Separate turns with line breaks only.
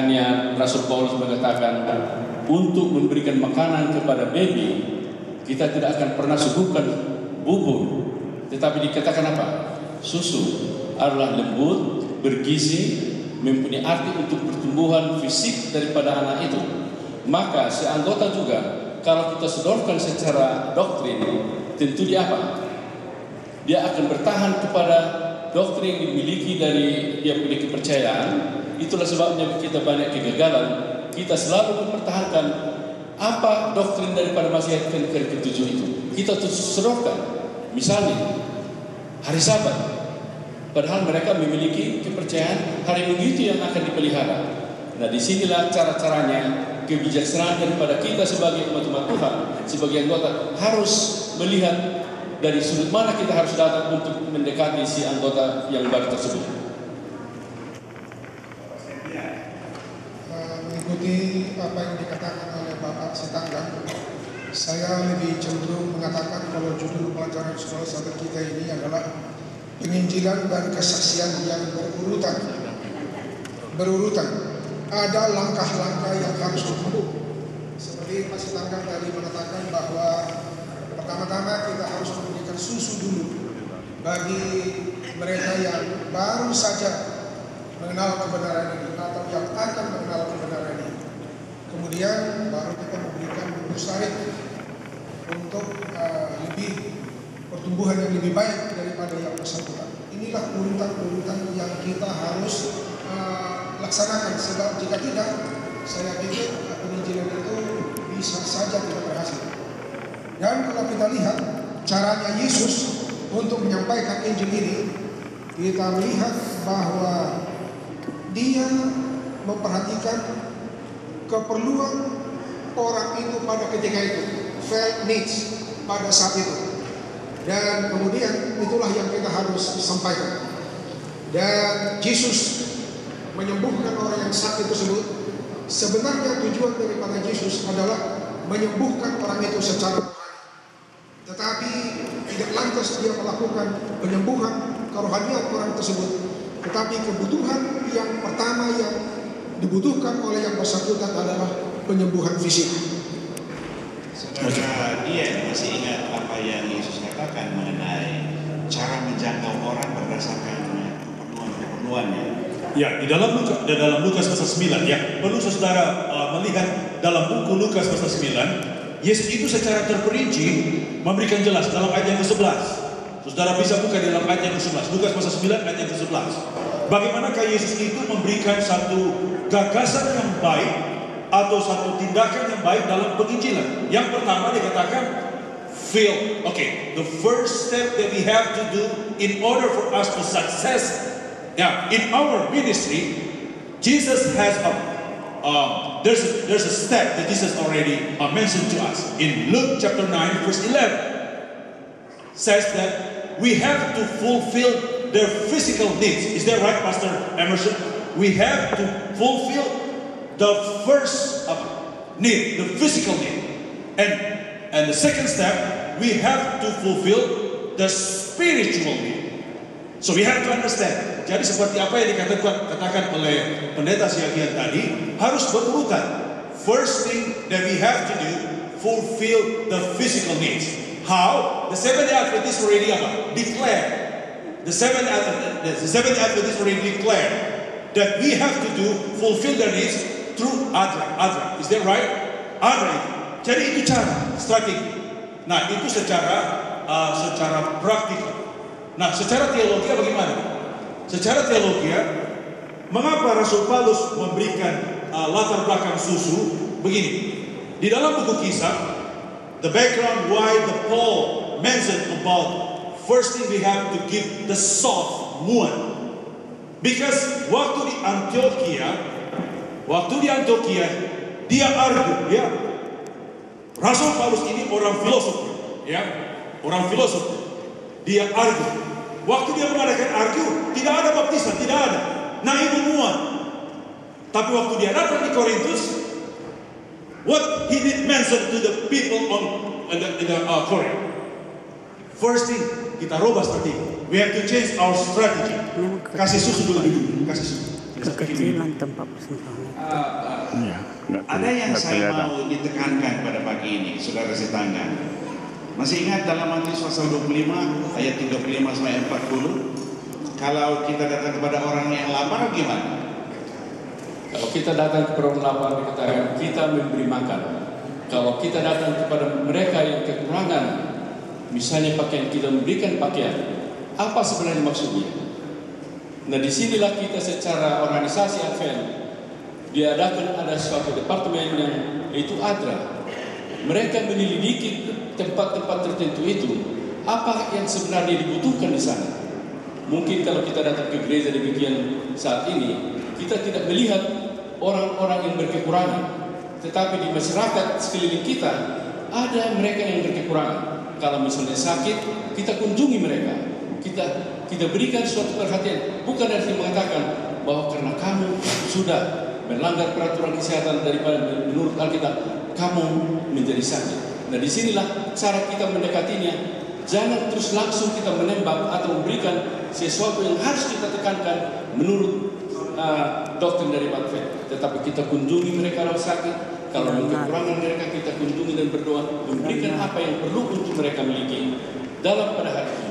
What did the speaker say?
Makanya Rasul Paulus mengatakan, untuk memberikan makanan kepada baby, kita tidak akan pernah suguhkan bubur, tetapi dikatakan apa? Susu adalah lembut, bergizi, mempunyai arti untuk pertumbuhan fisik daripada anak itu. Maka si anggota juga, kalau kita sodorkan secara doktrin, tentu dia apa? Dia akan bertahan kepada doktrin yang dimiliki dari dia punya kepercayaan. Itulah sebabnya kita banyak kegagalan. Kita selalu mempertahankan apa doktrin daripada Masihat ke-7 itu. Kita terus sodorkan. Misalnya hari Sabat, padahal mereka memiliki kepercayaan hari Minggu itu yang akan dipelihara. Nah, disinilah cara-caranya kebijaksanaan daripada kita sebagai umat-umat Tuhan, sebagai anggota harus melihat dari sudut mana kita harus datang untuk mendekati si anggota yang baru tersebut.
Mengikuti apa yang dikatakan oleh Bapak Sitanggang, saya lebih cenderung mengatakan kalau judul pelajaran sekolah sahabat kita ini adalah penginjilan dan kesaksian yang berurutan. Ada langkah-langkah yang harus ditempuh. Seperti Pak Sitanggang tadi mengatakan bahwa pertama-tama kita harus memberikan susu dulu bagi mereka yang baru saja mengenal kebenaran ini atau yang akan mengenal kebenaran ini. Kemudian baru kita memberikan bubur sarit untuk lebih pertumbuhan yang lebih baik daripada yang bersangkutan. Inilah urutan-urutan yang kita harus laksanakan, sebab jika tidak, saya pikir penginjilan itu bisa saja tidak berhasil. Dan kalau kita lihat caranya Yesus untuk menyampaikan Injil ini, kita melihat bahwa dia memperhatikan keperluan orang itu pada ketika itu, felt needs pada saat itu. Dan kemudian itulah yang kita harus sampaikan. Dan Yesus menyembuhkan orang yang sakit tersebut. Sebenarnya tujuan daripada Yesus adalah menyembuhkan orang itu secara rohani. Tetapi tidak lantas dia melakukan penyembuhan kerohanian orang tersebut. Tetapi kebutuhan yang pertama yang dibutuhkan oleh yang bersangkutan adalah penyembuhan fisik.
Saudara dia masih ingat apa yang Yesus katakan mengenai cara menjangkau orang berdasarkan keperluan-keperluannya.
Ya, di dalam Lukas pasal 9 ya. Perlu saudara melihat dalam buku Lukas pasal 9, Yesus itu secara terperinci memberikan jelas dalam ayat yang ke-11. Saudara bisa buka di dalam ayat yang ke-11, Lukas pasal 9 ayat yang ke-11. Bagaimanakah Yesus itu memberikan satu gagasan yang baik atau satu tindakan yang baik dalam penginjilan. Yang pertama dikatakan fill. Okay, the first step that we have to do in order for us to success in our ministry, Jesus has there's a step that Jesus already mentioned to us in Luke chapter 9 verse 11. Says that we have to fulfill their physical needs. Is that right, Pastor Emerson? We have to fulfill the first need, the physical need, and the second step, we have to fulfill the spiritual need. So we have to understand. Jadi seperti apa yang dikatakan oleh pendeta Siagian tadi, harus berurutan. First thing that we have to do, fulfill the physical needs. How? The Seventh-day Adventists already declared. The Seventh-day Adventists already declared that we have to fulfill their needs through Adra. Is that right? Adra itu. Jadi itu cara, strategi. Nah, itu secara praktikal. Nah, secara teologi bagaimana? Secara teologi, mengapa Rasul Paulus memberikan latar belakang susu begini? Di dalam buku Kisah, the background why the Paul mentioned about first thing we have to give the soft muan. Because waktu di Antioquia dia argue, ya. Rasul Paulus ini orang filosof, ya, orang filosof. Dia argue. Waktu dia mengadakan argue, tidak ada baptisan, tidak ada. Nah, itu muat. Tapi waktu dia datang di Korintus, what he did mention to the people in the Corinth. First thing, kita rubah strategi. We have to change our strategy. Kasih susu dulu, kasih susu.
Kekecilan tempat persembahan.
Iya,
Ada yang
nggak
saya
kelihatan.
mau ditekankan pada pagi ini, saudara setangga. Masih ingat dalam Matius pasal 25 ayat 35 sampai 40, kalau kita datang kepada orang yang lapar gimana?
Kalau kita datang kepada orang lapar, dikatakan kita memberi makan. Kalau kita datang kepada mereka yang kekurangan, misalnya pakaian, kita memberikan pakaian. Apa sebenarnya maksudnya? Nah, disinilah kita secara organisasi Advent diadakan ada suatu departemen yang itu ADRA. Mereka menyelidiki tempat-tempat tertentu itu, apa yang sebenarnya dibutuhkan di sana. Mungkin kalau kita datang ke gereja demikian saat ini, kita tidak melihat orang-orang yang berkekurangan, tetapi di masyarakat sekeliling kita ada mereka yang berkekurangan. Kalau misalnya sakit, kita kunjungi mereka, kita berikan suatu perhatian, bukan arti mengatakan bahwa karena kamu sudah melanggar peraturan kesehatan daripada menurut Alkitab, kamu menjadi sakit. Nah, disinilah cara kita mendekatinya. Jangan terus langsung kita menembak atau memberikan sesuatu yang harus kita tekankan menurut doktrin dari Advent. Tetapi kita kunjungi mereka kalau sakit, kalau kekurangan mereka kita kunjungi dan berdoa, memberikan apa yang perlu untuk mereka miliki dalam pada hari ini.